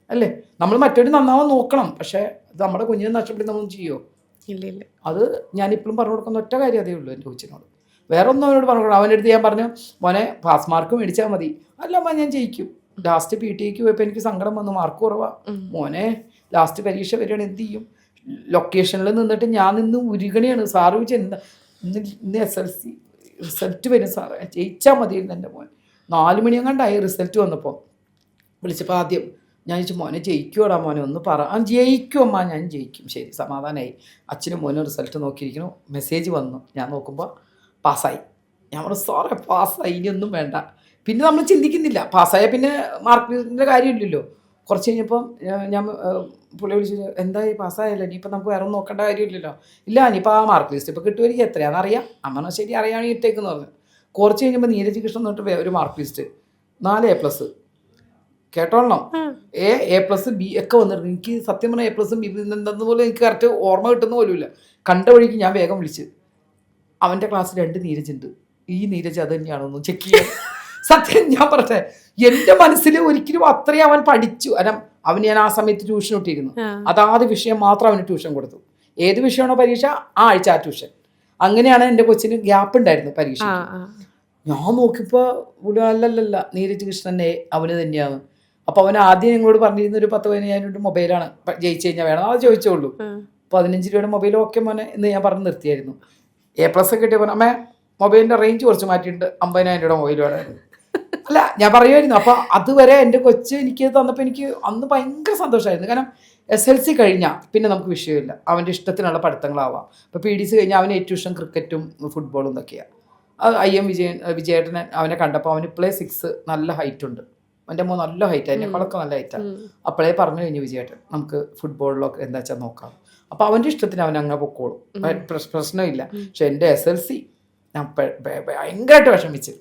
അല്ലേ? നമ്മൾ മറ്റൊരു നന്നാവാൻ നോക്കണം, പക്ഷേ നമ്മുടെ കുഞ്ഞിനെ നഷ്ടപ്പെട്ട് നമ്മൾ ചെയ്യുമോ? ഇല്ല ഇല്ല. അത് ഞാനിപ്പോഴും പറഞ്ഞു കൊടുക്കുന്ന ഒറ്റ കാര്യം അതേ ഉള്ളൂ എൻ്റെ കൊച്ചിനോട്. വേറെ ഒന്നും അവനോട് പറഞ്ഞു കൊടുക്കണം. അവൻ്റെ അടുത്ത് ഞാൻ പറഞ്ഞു, മോനെ പാസ് മാർക്ക് മേടിച്ചാൽ മതി. അല്ല അമ്മ ഞാൻ ജയിക്കും. ലാസ്റ്റ് PTക്ക് പോയപ്പോൾ എനിക്ക് സങ്കടം വന്നു, മാർക്ക് കുറവാണ്. മോനെ ലാസ്റ്റ് പരീക്ഷ വരികയാണ്, എന്ത് ചെയ്യും? ലൊക്കേഷനിൽ നിന്നിട്ട് ഞാൻ നിന്ന് ഉരുകണിയാണ്. സാറ് ചോദിച്ചാൽ എന്താ ഇന്ന് SLC റിസൾട്ട് വരും സാറേ, ജയിച്ചാൽ മതിയായിരുന്നു എൻ്റെ മോൻ. 4 മണിയെങ്ങാണ്ടായി റിസൾട്ട് വന്നപ്പോൾ. വിളിച്ചപ്പോൾ ആദ്യം ഞാൻ ചോദിച്ചു, മോനെ ജയിക്കുമോടാ മോനെ ഒന്ന് പറ. ആ ജയിക്കും അമ്മ, ഞാൻ ജയിക്കും. ശരി, സമാധാനമായി. അച്ഛനും മോനും റിസൾട്ട് നോക്കിയിരിക്കണു. മെസ്സേജ് വന്നു. ഞാൻ നോക്കുമ്പോൾ പാസ്സായി. ഞാൻ പറഞ്ഞു, സാറേ പാസ്സായി, ഇനിയൊന്നും വേണ്ട. പിന്നെ നമ്മൾ ചിന്തിക്കുന്നില്ല, പാസ്സായ പിന്നെ മാർക്കിൻ്റെ കാര്യമില്ലല്ലോ. കുറച്ച് കഴിഞ്ഞപ്പം ഞാൻ പുള്ളി വിളിച്ചു, എന്തായി പാസ്സായല്ലോ, ഇനിയിപ്പോൾ നമുക്ക് വേറെ ഒന്നും നോക്കേണ്ട കാര്യമില്ലല്ലോ. ഇല്ല, ഇനിയിപ്പോൾ ആ മാർക്ക് ലിസ്റ്റ് ഇപ്പോൾ കിട്ടുമായിരിക്കും, എത്രയാണെന്ന് അറിയാം. അമ്മ ശരി അറിയാണെങ്കിൽ ഇട്ടേക്കെന്ന് പറഞ്ഞു. കുറച്ച് കഴിഞ്ഞപ്പോൾ നീരജ് കൃഷ്ണൻ തൊട്ട് ഒരു mark list 4 A+. കേട്ടോളണം, A+, B ഒക്കെ വന്നിരുന്നു. എനിക്ക് സത്യം പറഞ്ഞാൽ A+ഉം B എന്തെന്ന് പോലും എനിക്ക് കറക്റ്റ് ഓർമ്മ കിട്ടുന്ന പോലും ഇല്ല. കണ്ട വഴിക്ക് ഞാൻ വേഗം വിളിച്ച്, അവൻ്റെ ക്ലാസ്സിൽ 2 നീരജ് ഉണ്ട്, ഈ നീരജ് അത് തന്നെയാണോ ഒന്ന് ചെക്ക് ചെയ്യാൻ. സത്യം ഞാൻ പറട്ടെ, എൻ്റെ മനസ്സിൽ ഒരിക്കലും അത്രയും അവൻ പഠിച്ചു. അവന് ഞാൻ ആ സമയത്ത് ട്യൂഷൻ ഇട്ടിരുന്നു. അതാത് വിഷയം മാത്രം അവന് ട്യൂഷൻ കൊടുത്തു. ഏത് വിഷയമാണോ പരീക്ഷ ആ ആഴ്ച ആ ട്യൂഷൻ. അങ്ങനെയാണ് എൻ്റെ കൊച്ചിന് ഗ്യാപ്പ് ഉണ്ടായിരുന്നു പരീക്ഷ. ഞാൻ നോക്കിയപ്പോൾ അല്ലല്ല നീരജ് കൃഷ്ണനെ അവന് തന്നെയാണ്. അപ്പോൾ അവൻ ആദ്യം ഞങ്ങളോട് പറഞ്ഞിരുന്ന ഒരു 10-15 രൂപ മൊബൈലാണ് ജയിച്ചു കഴിഞ്ഞാൽ വേണം, അത് ചോദിച്ചോളൂ. 15 രൂപയുടെ മൊബൈൽ ഓക്കെ മോനെ എന്ന് ഞാൻ പറഞ്ഞ് നിർത്തിയായിരുന്നു. A+ കിട്ടിയ പോലെ അമ്മേ മൊബൈലിൻ്റെ റേഞ്ച് കുറച്ച് മാറ്റിയിട്ടുണ്ട്, 50,000 രൂപയുടെ മൊബൈൽ വേണം. അല്ല ഞാൻ പറയുമായിരുന്നു. അപ്പോൾ അതുവരെ എൻ്റെ കൊച്ച് എനിക്ക് തന്നപ്പോൾ എനിക്ക് അന്ന് ഭയങ്കര സന്തോഷമായിരുന്നു. കാരണം SLC കഴിഞ്ഞാൽ പിന്നെ നമുക്ക് വിഷയമില്ല, അവൻ്റെ ഇഷ്ടത്തിനുള്ള പഠിത്തങ്ങളാവാം. ഇപ്പോൾ PDC കഴിഞ്ഞാൽ അവന് ഏറ്റവും ഇഷ്ടം ക്രിക്കറ്റും ഫുട്ബോളും എന്നൊക്കെയാണ്. അത് IM വിജയേട്ടനെ അവനെ കണ്ടപ്പോൾ അവന് പ്ലേ 6 നല്ല ഹൈറ്റ് ഉണ്ട്. എൻ്റെ മോൻ നല്ല ഹൈറ്റ്, അതിനേക്കാളൊക്കെ നല്ല ഹൈറ്റാണ്. അപ്പോഴേ പറഞ്ഞു കഴിഞ്ഞു വിജയേട്ടൻ, നമുക്ക് ഫുട്ബോളിലൊക്കെ എന്താ വെച്ചാൽ നോക്കാം. അപ്പോൾ അവൻ്റെ ഇഷ്ടത്തിന് അവൻ അങ്ങനെ പൊക്കോളും, പ്രശ്നമില്ല. പക്ഷെ എൻ്റെ SLC ഞാൻ ഭയങ്കരമായിട്ട് വിഷമിച്ച്.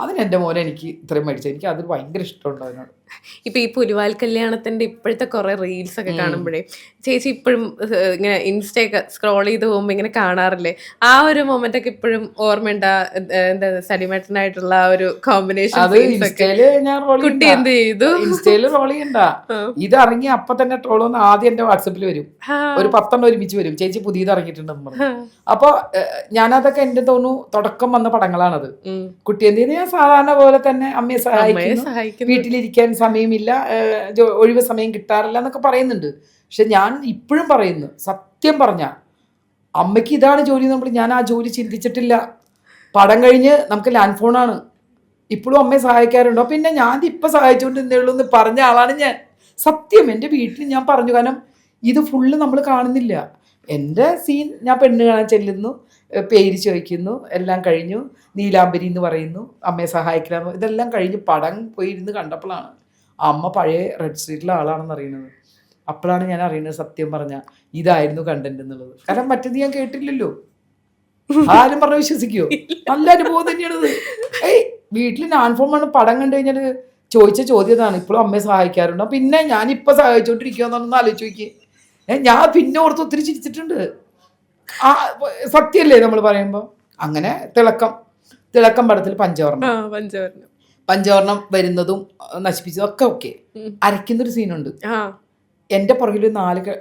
അതിന് എൻ്റെ മോനെ എനിക്ക് ഇത്രയും മേടിച്ചു. എനിക്ക് അതിൽ ഭയങ്കര ഇഷ്ടമുണ്ട് അവനോട്. ഇപ്പൊ ഈ പുലിവാൽ കല്യാണത്തിന്റെ ഇപ്പോഴത്തെ കുറെ റീൽസ് ഒക്കെ കാണുമ്പോഴേ ചേച്ചി ഇപ്പോഴും ഇങ്ങനെ ഇൻസ്റ്റയൊക്കെ സ്ക്രോൾ ചെയ്ത് പോകുമ്പോ ഇങ്ങനെ കാണാറില്ലേ? ആ ഒരു മൊമെന്റ് ഒക്കെ ഇപ്പോഴും ഓർമ്മയുണ്ടാ? എന്താ സലിമേട്ടനായിട്ടുള്ള ആ ഒരു കോമ്പിനേഷൻ അത് ഇൻസ്റ്റയില് ഞാൻ റോൾ കുട്ടി എന്ത് ചെയ്തു? ഇൻസ്റ്റയില് റോൾ ചെയ്യണ്ട, ഇത് ഇറങ്ങി അപ്പൊ തന്നെ ട്രോളൊന്ന് ആദ്യം എന്റെ വാട്സപ്പിൽ വരും, ഒരു 10 ഒരുമിച്ച് വരും, ചേച്ചി പുതിയത് ഇറങ്ങിയിട്ടുണ്ടെന്ന് പറഞ്ഞു. അപ്പൊ ഞാനതൊക്കെ എന്റെ തോന്നുന്നു തുടക്കം വന്ന പടങ്ങളാണത്. കുട്ടി എന്ത് ചെയ്യുന്നത്, ഞാൻ സാധാരണ പോലെ തന്നെ അമ്മയെ സഹായിക്കുന്നു, വീട്ടിലിരിക്കാൻ സമയമില്ല, ഒഴിവ് സമയം കിട്ടാറില്ല എന്നൊക്കെ പറയുന്നുണ്ട്. പക്ഷെ ഞാൻ ഇപ്പോഴും പറയുന്നു, സത്യം പറഞ്ഞ അമ്മയ്ക്ക് ഇതാണ് ജോലി നമ്മൾ, ഞാൻ ആ ജോലി ചിന്തിച്ചിട്ടില്ല. പടം കഴിഞ്ഞ് നമുക്ക് ലാൻഡ് ഫോണാണ്, ഇപ്പോഴും അമ്മയെ സഹായിക്കാറുണ്ടോ? പിന്നെ ഞാൻ ഇപ്പം സഹായിച്ചുകൊണ്ട് ഉള്ളൂ എന്ന് പറഞ്ഞ ആളാണ് ഞാൻ. സത്യം, എൻ്റെ വീട്ടിൽ ഞാൻ പറഞ്ഞു, കാരണം ഇത് ഫുള്ള് നമ്മൾ കാണുന്നില്ല. എൻ്റെ സീൻ, ഞാൻ പെണ്ണ് കാണാൻ ചെല്ലുന്നു, പേര് ചോദിക്കുന്നു, എല്ലാം കഴിഞ്ഞു, നീലാംബരി എന്ന് പറയുന്നു, അമ്മയെ സഹായിക്കലാമോ, ഇതെല്ലാം കഴിഞ്ഞ് പടം പോയിരുന്ന് കണ്ടപ്പോഴാണ് അമ്മ പഴയ റെഡ് സ്ട്രീറ്റിലെ ആളാണെന്ന് അറിയുന്നത്. അപ്പോഴാണ് ഞാൻ അറിയുന്നത് സത്യം പറഞ്ഞാൽ ഇതായിരുന്നു കണ്ടന്റ് എന്നുള്ളത്. കാരണം മറ്റേത് ഞാൻ കേട്ടില്ലല്ലോ, ആരും പറഞ്ഞ വിശ്വസിക്കുമോ? നല്ല അനുഭവം തന്നെയാണത്. വീട്ടിൽ നോൺ ഫോം ആണ്, പടം കണ്ടു കഴിഞ്ഞാൽ ചോദിച്ച ചോദ്യം ഇതാണ്, ഇപ്പോഴും അമ്മയെ സഹായിക്കാറുണ്ടോ? പിന്നെ ഞാനിപ്പോൾ സഹായിച്ചുകൊണ്ടിരിക്കുകയെന്നൊന്ന് ആലോചിച്ച് നോക്കി. ഞാൻ പിന്നെ ഓർത്ത് ഒത്തിരി ചിരിച്ചിട്ടുണ്ട്. ആ സത്യമല്ലേ നമ്മൾ പറയുമ്പോൾ. അങ്ങനെ തിളക്കം പടത്തിൽ പഞ്ചവർണം വരുന്നതും നശിപ്പിച്ചതും ഒക്കെ ഓക്കെ. അരയ്ക്കുന്നൊരു സീനുണ്ട്, എൻ്റെ പുറകിൽ 4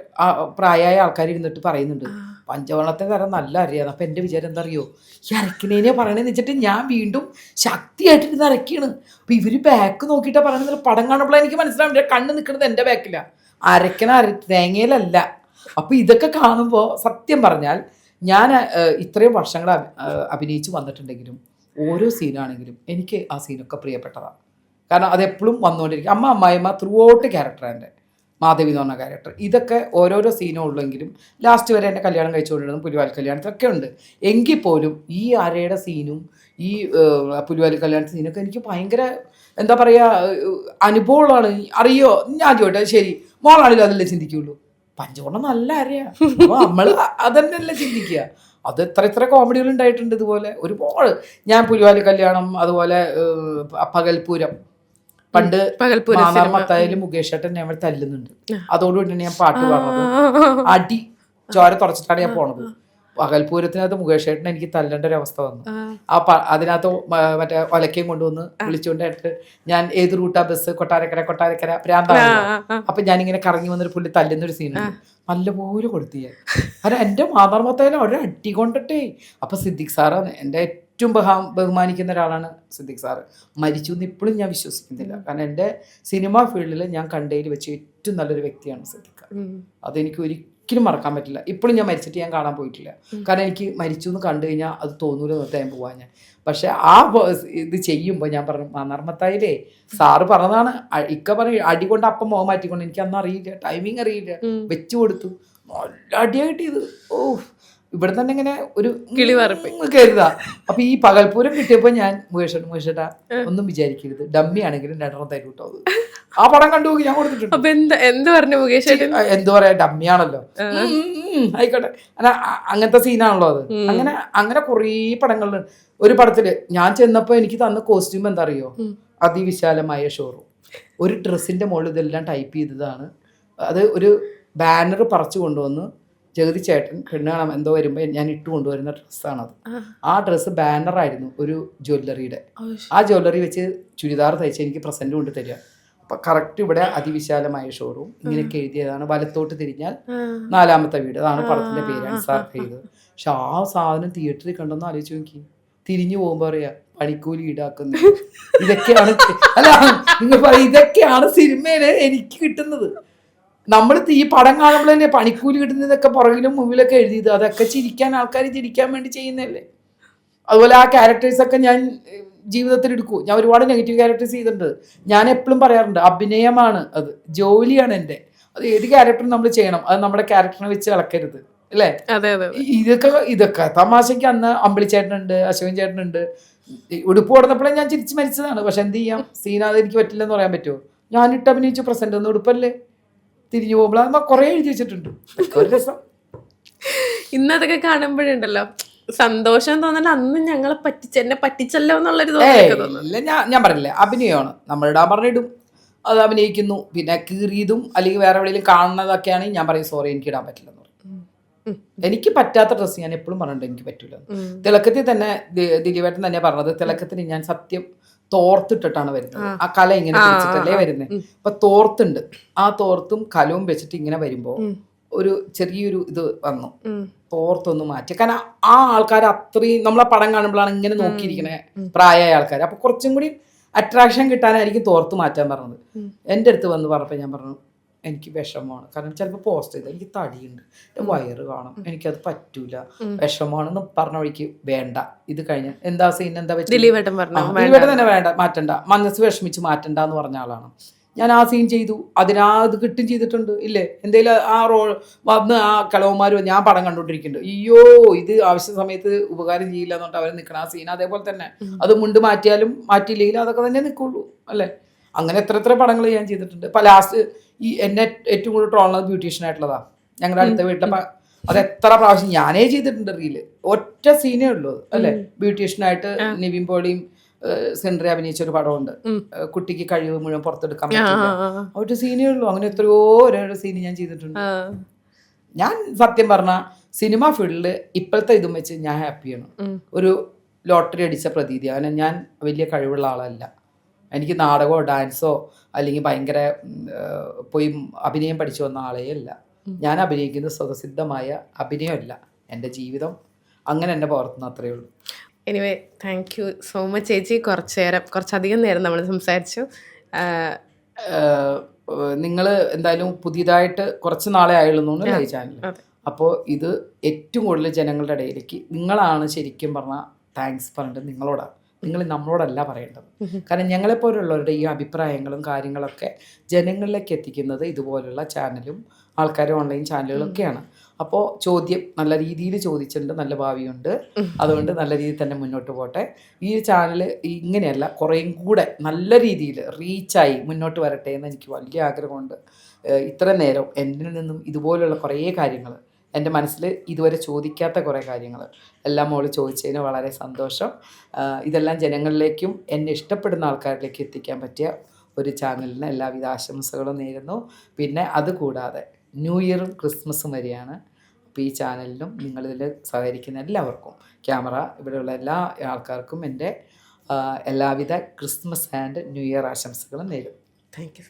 പ്രായമായ ആൾക്കാർ ഇരുന്നിട്ട് പറയുന്നുണ്ട് പഞ്ചവർണത്തെ തരം നല്ല അറിയാം. അപ്പം എൻ്റെ വിചാരം എന്താ അറിയോ, ഈ അരക്കിനേനെ പറയണേന്ന് വെച്ചിട്ട് ഞാൻ വീണ്ടും ശക്തിയായിട്ടിരുന്ന് അരയ്ക്കാണ്. അപ്പം ഇവർ ബാക്ക് നോക്കിയിട്ടാണ് പറയണത്. പടം കാണുമ്പോഴാണ് എനിക്ക് മനസ്സിലാവും കണ്ണ് നിൽക്കുന്നത് എൻ്റെ ബാക്കിലാണ്, തേങ്ങയിലല്ല. അപ്പം ഇതൊക്കെ കാണുമ്പോൾ സത്യം പറഞ്ഞാൽ ഞാൻ ഇത്രയും വർഷങ്ങൾ അഭിനയിച്ച് വന്നിട്ടുണ്ടെങ്കിലും ഓരോ സീനാണെങ്കിലും എനിക്ക് ആ സീനൊക്കെ പ്രിയപ്പെട്ടതാണ്. കാരണം അതെപ്പോഴും വന്നുകൊണ്ടിരിക്കും. അമ്മായിമ്മ ത്രൂ ഔട്ട് ക്യാരക്ടറാണ് എൻ്റെ, മാധവി എന്ന് പറഞ്ഞ ക്യാരക്ടർ. ഇതൊക്കെ ഓരോരോ സീനും ഉള്ളെങ്കിലും ലാസ്റ്റ് വരെ എൻ്റെ കല്യാണം കഴിച്ചുകൊണ്ടിരുന്നത് പുലിവാൽ കല്യാണത്തിലൊക്കെ ഉണ്ട്. എങ്കിൽ പോലും ഈ അരയുടെ സീനും ഈ പുലിവാൽ കല്യാണ സീനൊക്കെ എനിക്ക് ഭയങ്കര എന്താ പറയുക അനുഭവമുള്ളതാണ്. അറിയോ, ഞാൻ ആദ്യമായിട്ട് ശരി മോളാണെങ്കിലും അതല്ലേ ചിന്തിക്കുള്ളൂ, പഞ്ചവർണ്ണം നല്ല അരയാണ്, അപ്പോൾ നമ്മൾ അതന്നെയല്ലേ ചിന്തിക്കുക. അത് എത്ര കോമഡികൾ ഉണ്ടായിട്ടുണ്ട് ഇതുപോലെ ഒരുപാട്. ഞാൻ പുലിവാൽ കല്യാണം, അതുപോലെ പകൽപൂരം, പണ്ട് മത്തായാലും മുകേഷ് ഏട്ടൻ ഞങ്ങൾ തല്ലുന്നുണ്ട്, അതോടുകൂടി ഞാൻ പാട്ട് പാടുന്നത്, അടി ചോര തുറച്ചിട്ടാണ് ഞാൻ പോണത്. പകൽപൂരത്തിനകത്ത് മുകേഷ് ഏട്ടൻ എനിക്ക് തല്ലേണ്ട ഒരു അവസ്ഥ വന്നു. അതിനകത്ത് മറ്റേ ഒലക്കയും കൊണ്ടുവന്ന് വിളിച്ചുകൊണ്ടായിട്ട് ഞാൻ ഏത് റൂട്ടാ ബസ്, കൊട്ടാരക്കര പ്രാന്താണല്ലോ. അപ്പൊ ഞാനിങ്ങനെ കറങ്ങി വന്നൊരു പുള്ളി തല്ലുന്നൊരു സീനുണ്ട്, നല്ലപോലെ കൊടുത്തു ഞാൻ. കാരണം എൻ്റെ മാതാർമത്തായാലും ഒരു അടി കൊണ്ടിട്ടേ. അപ്പൊ സിദ്ദിഖ് സാറാണ് എൻ്റെ ഏറ്റവും ബഹുമാനിക്കുന്ന ഒരാളാണ് സിദ്ദിഖ് സാറ്. മരിച്ചു എന്ന് ഇപ്പോഴും ഞാൻ വിശ്വസിക്കുന്നില്ല. കാരണം എൻ്റെ സിനിമാ ഫീൽഡിൽ ഞാൻ കണ്ടതിൽ വെച്ച് ഏറ്റവും നല്ലൊരു വ്യക്തിയാണ് സിദ്ദിഖ്. അതെനിക്ക് ഒരിക്കലും മറക്കാൻ പറ്റില്ല. ഇപ്പോഴും ഞാൻ മരിച്ചിട്ട് ഞാൻ കാണാൻ പോയിട്ടില്ല. കാരണം എനിക്ക് മരിച്ചു എന്ന് കണ്ടു കഴിഞ്ഞാൽ അത് തോന്നൂല, നിർത്താൻ പോവാൻ ഞാൻ. പക്ഷെ ആ ഇത് ചെയ്യുമ്പോൾ ഞാൻ പറഞ്ഞു, നർമ്മത്തായില്ലേ സാറ് പറഞ്ഞതാണ്, ഇക്ക പറഞ്ഞു അടി കൊണ്ട് അപ്പം മുഖം മാറ്റിക്കൊണ്ട്, എനിക്ക് അന്ന് അറിയില്ല, ടൈമിങ് അറിയില്ല, വെച്ചു കൊടുത്തു, നല്ല അടിയാണ് കിട്ടിയത്. ഇവിടെ തന്നെ ഇങ്ങനെ ഒരു കരുതാ. അപ്പൊ ഈ പകൽപൂരം കിട്ടിയപ്പോ ഞാൻ മുകേഷേട്ടാ ഒന്നും വിചാരിക്കരുത്, ഡമ്മി ആണെങ്കിലും 2 തരും കേട്ടോ. ആ പടം കണ്ടു ഞാൻ കൊടുത്തിട്ടുണ്ട്. എന്ത് പറയാ, ഡമ്മിയാണല്ലോ, ആയിക്കോട്ടെ, അങ്ങനത്തെ സീനാണല്ലോ അത്. അങ്ങനെ കുറേ പടങ്ങളില്. ഒരു പടത്തില് ഞാൻ ചെന്നപ്പോ എനിക്ക് തന്ന കോസ്റ്റ്യൂം എന്താ അറിയോ, അതിവിശാലമായ ഷോറൂം. ഒരു ഡ്രസ്സിന്റെ മുകളിൽ ഇതെല്ലാം ടൈപ്പ് ചെയ്തതാണ്. അത് ഒരു ബാനർ പറിച്ചു കൊണ്ടുവന്ന് ജഗതി ചേട്ടൻ പെണ്ണ് കാണാൻ എന്തോ വരുമ്പോൾ ഞാൻ ഇട്ട് കൊണ്ടുവരുന്ന ഡ്രസ്സാണത്. ആ ഡ്രസ്സ് ബാനറായിരുന്നു ഒരു ജ്വല്ലറിയുടെ. ആ ജ്വല്ലറി വെച്ച് ചുരിദാർ തയ്ച്ച് എനിക്ക് പ്രസന്റ് കൊണ്ട് തരിക. അപ്പം കറക്റ്റ് ഇവിടെ അതിവിശാലമായ ഷോറൂം ഇങ്ങനെയൊക്കെ എഴുതിയതാണ്. വലത്തോട്ട് തിരിഞ്ഞാൽ 4ാമത്തെ വീട്, അതാണ് പടത്തിന്റെ പേര്, അൻസാർ ചെയ്തത്. പക്ഷെ ആ സാധനം തിയേറ്ററിൽ കണ്ടെന്ന് ആലോചിച്ച് നോക്കി. തിരിഞ്ഞു പോകുമ്പോൾ പറയാ പണിക്കൂലി ഈടാക്കുന്നു. ഇതൊക്കെയാണ് അല്ല നിങ്ങൾ പറയും, ഇതൊക്കെയാണ് സിനിമയില് എനിക്ക് കിട്ടുന്നത്. നമ്മൾ ഈ പടം കാണുമ്പോഴല്ലേ പണിക്കൂലി കിട്ടുന്നതൊക്കെ പുറകിലും മുമ്പിലൊക്കെ എഴുതിയത്. അതൊക്കെ ആൾക്കാർ ചിരിക്കാൻ വേണ്ടി ചെയ്യുന്നതല്ലേ. അതുപോലെ ആ ക്യാരക്ടേഴ്സൊക്കെ ഞാൻ ജീവിതത്തിൽ എടുക്കും. ഞാൻ ഒരുപാട് നെഗറ്റീവ് ക്യാരക്ടേഴ്സ് ചെയ്തിട്ടുണ്ട്. ഞാൻ എപ്പോഴും പറയാറുണ്ട്, അഭിനയമാണ് അത്, ജോലിയാണ് എൻ്റെ. അത് ഏത് ക്യാരക്ടറും നമ്മൾ ചെയ്യണം, അത് നമ്മുടെ ക്യാരക്ടറിനെ വെച്ച് കളക്കരുത്, അല്ലേ? ഇതൊക്കെ തമാശയ്ക്ക് അന്ന് അമ്പിളിച്ചേട്ടനുണ്ട്, അശോകൻ ചേട്ടനുണ്ട്. ഉടുപ്പ് കൊടുത്തപ്പോഴേ ഞാൻ ചിരിച്ച് മരിച്ചതാണ്. പക്ഷെ എന്ത് ചെയ്യാം, സീനാതെ എനിക്ക് പറ്റില്ലെന്ന് പറയാൻ പറ്റുമോ? ഞാനിട്ട് അഭിനയിച്ചു പ്രസന്റ് ഒന്നും ഉടുപ്പല്ലേ, തിരിഞ്ഞു പോകുമ്പോൾ അത് കുറെ എഴുതി വെച്ചിട്ടുണ്ട്. ഒരു രസം. ഇന്നതൊക്കെ കാണുമ്പോഴുണ്ടല്ലോ സന്തോഷം തോന്നല, അന്ന് എന്നെ പറ്റിച്ചല്ലോ എന്നുള്ളൊരു ഞാൻ പറഞ്ഞില്ലേ, അഭിനയമാണ്. നമ്മൾ ഇടാൻ പറഞ്ഞിടും, അത് അഭിനയിക്കുന്നു. പിന്നെ കീറിയതും അല്ലെങ്കിൽ വേറെ എവിടെയെങ്കിലും കാണുന്നതൊക്കെയാണെങ്കിൽ ഞാൻ പറയും സോറി എനിക്ക് ഇടാൻ പറ്റില്ലെന്ന് പറയും. എനിക്ക് പറ്റാത്ത ഡ്രസ്സ് ഞാൻ എപ്പോഴും പറഞ്ഞിട്ടുണ്ട് എനിക്ക് പറ്റൂല. തിളക്കത്തിൽ തന്നെ ദിലീപേട്ടൻ തന്നെ പറഞ്ഞത്, തിളക്കത്തിന് ഞാൻ സത്യം തോർത്തിട്ടിട്ടാണ് വരുന്നത്. ആ കല ഇങ്ങനെ വെച്ചിട്ടല്ലേ വരുന്നത്. അപ്പൊ തോർത്തുണ്ട്, ആ തോർത്തും കലവും വെച്ചിട്ട് ഇങ്ങനെ വരുമ്പോ ഒരു ചെറിയൊരു ഇത് വന്നു, തോർത്തൊന്ന് മാറ്റി. കാരണം ആ ആൾക്കാർ അത്രയും നമ്മളെ പടം കാണുമ്പോഴാണ് ഇങ്ങനെ നോക്കിയിരിക്കണേ പ്രായമായ ആൾക്കാർ. അപ്പൊ കുറച്ചും കൂടി അട്രാക്ഷൻ കിട്ടാനായിരിക്കും തോർത്ത് മാറ്റാൻ പറഞ്ഞത്. എൻ്റെ അടുത്ത് വന്ന് പറഞ്ഞപ്പോൾ ഞാൻ പറഞ്ഞു എനിക്ക് വിഷമമാണ്, കാരണം ചിലപ്പോൾ പോസ്റ്റ് ചെയ്ത് എനിക്ക് തടിയുണ്ട്, എൻ്റെ വയറ് കാണും, എനിക്കത് പറ്റൂല, വിഷമമാണെന്ന് പറഞ്ഞ വഴിക്ക് വേണ്ട, ഇത് കഴിഞ്ഞ എന്താ സീൻ എന്താ വെച്ചാൽ ദിലീപേട്ടൻ തന്നെ വേണ്ട, മാറ്റണ്ട, മനസ്സ് വിഷമിച്ച് മാറ്റണ്ട എന്ന് പറഞ്ഞ ആളാണ്. ഞാൻ ആ സീൻ ചെയ്തു, ഇത് കിട്ടും ചെയ്തിട്ടുണ്ട് ഇല്ലേ. എന്തെങ്കിലും ആ റോൾ വന്ന് ആ കളവന്മാർ ഞാൻ പടം കണ്ടോണ്ടിരിക്കുന്നുണ്ട്, അയ്യോ ഇത് ആവശ്യ സമയത്ത് ഉപകാരം ചെയ്യില്ല എന്നിട്ട് അവർ നിൽക്കണം. ആ സീൻ അതേപോലെ തന്നെ, അത് മുണ്ട് മാറ്റിയാലും മാറ്റിയില്ലെങ്കിലും അതൊക്കെ തന്നെ നിൽക്കുള്ളൂ അല്ലേ. അങ്ങനെ എത്ര പടങ്ങൾ ഞാൻ ചെയ്തിട്ടുണ്ട്. ഇപ്പം ലാസ്റ്റ് ഈ എന്നെ ഏറ്റവും കൂടുതൽ ട്രോളുന്നത് ബ്യൂട്ടീഷ്യനായിട്ടുള്ളതാ. ഞങ്ങളുടെ അടുത്ത വീട്ടിലെ അത് എത്ര പ്രാവശ്യം ഞാനേ ചെയ്തിട്ടുണ്ട് റീല്. ഒറ്റ സീനേ ഉള്ളൂ അല്ലേ, ബ്യൂട്ടീഷ്യനായിട്ട് നിവിൻ പോളിയും സെൻട്രി അഭിനയിച്ച ഒരു പടമുണ്ട്, കുട്ടിക്ക് കഴിവ് മുഴുവൻ പുറത്തെടുക്കാൻ പറ്റില്ല, ഒരു സീനേ ഉള്ളൂ. അങ്ങനെ എത്രയോ ഓരോ സീന് ഞാൻ ചെയ്തിട്ടുണ്ട്. ഞാൻ സത്യം പറഞ്ഞ സിനിമ ഫീൽഡില് ഇപ്പോഴത്തെ ഇതും വെച്ച് ഞാൻ ഹാപ്പിയാണ്. ഒരു ലോട്ടറി അടിച്ച പ്രതീതി. അങ്ങനെ ഞാൻ വലിയ കഴിവുള്ള ആളല്ല. എനിക്ക് നാടകമോ ഡാൻസോ അല്ലെങ്കിൽ ഭയങ്കര പോയി അഭിനയം പഠിച്ചു വന്ന ആളേ അല്ല. ഞാൻ അഭിനയിക്കുന്നത് സ്വതസിദ്ധമായ അഭിനയമല്ല, എൻ്റെ ജീവിതം അങ്ങനെ എന്നെ പകർത്തുന്ന അത്രയേ ഉള്ളൂ. Anyway thank you so much ചേച്ചി. കുറച്ചധികം നേരം നമ്മൾ സംസാരിച്ചു. നിങ്ങൾ എന്തായാലും പുതിയതായിട്ട് കുറച്ച് നാളെ ആയുള്ളൂ ഈ ചാനൽ. അപ്പോൾ ഇത് ഏറ്റവും കൂടുതൽ ജനങ്ങളുടെ ഇടയിലേക്ക് നിങ്ങളാണ് ശരിക്കും പറഞ്ഞാൽ താങ്ക്സ് പറഞ്ഞിട്ട് നിങ്ങളോടാണ്. നിങ്ങൾ നമ്മളോടല്ല പറയേണ്ടത്. കാരണം ഞങ്ങളെപ്പോലുള്ളവരുടെ ഈ അഭിപ്രായങ്ങളും കാര്യങ്ങളൊക്കെ ജനങ്ങളിലേക്ക് എത്തിക്കുന്നത് ഇതുപോലുള്ള ചാനലും ആൾക്കാരും ഓൺലൈൻ ചാനലുകളൊക്കെയാണ്. അപ്പോൾ ചോദ്യം നല്ല രീതിയിൽ ചോദിച്ചിട്ടുണ്ട്, നല്ല ഭാവിയുണ്ട്. അതുകൊണ്ട് നല്ല രീതിയിൽ തന്നെ മുന്നോട്ട് പോട്ടെ. ഈ ചാനൽ ഇങ്ങനെയല്ല, കുറേയും കൂടെ നല്ല രീതിയിൽ റീച്ചായി മുന്നോട്ട് വരട്ടെ എന്ന് എനിക്ക് വലിയ ആഗ്രഹമുണ്ട്. ഇത്ര നേരം എന്നിൽ നിന്നും ഇതുപോലുള്ള കുറേ കാര്യങ്ങൾ, എൻ്റെ മനസ്സിൽ ഇതുവരെ ചോദിക്കാത്ത കുറേ കാര്യങ്ങൾ എല്ലാം മോള് ചോദിച്ചതിന് വളരെ സന്തോഷം. ഇതെല്ലാം ജനങ്ങളിലേക്കും എന്നെ ഇഷ്ടപ്പെടുന്ന ആൾക്കാരിലേക്ക് എത്തിക്കാൻ പറ്റിയ ഒരു ചാനലിന് എല്ലാവിധ ആശംസകളും നേരുന്നു. പിന്നെ അതുകൂടാതെ ന്യൂ ഇയറും ക്രിസ്മസും വരെയാണ്. അപ്പോൾ ഈ ചാനലിനും നിങ്ങളിതിൽ സഹകരിക്കുന്ന എല്ലാവർക്കും, ക്യാമറ ഇവിടെയുള്ള എല്ലാ ആൾക്കാർക്കും എൻ്റെ എല്ലാവിധ ക്രിസ്മസ് ആൻഡ് ന്യൂ ഇയർ ആശംസകളും നേരും. Thank you.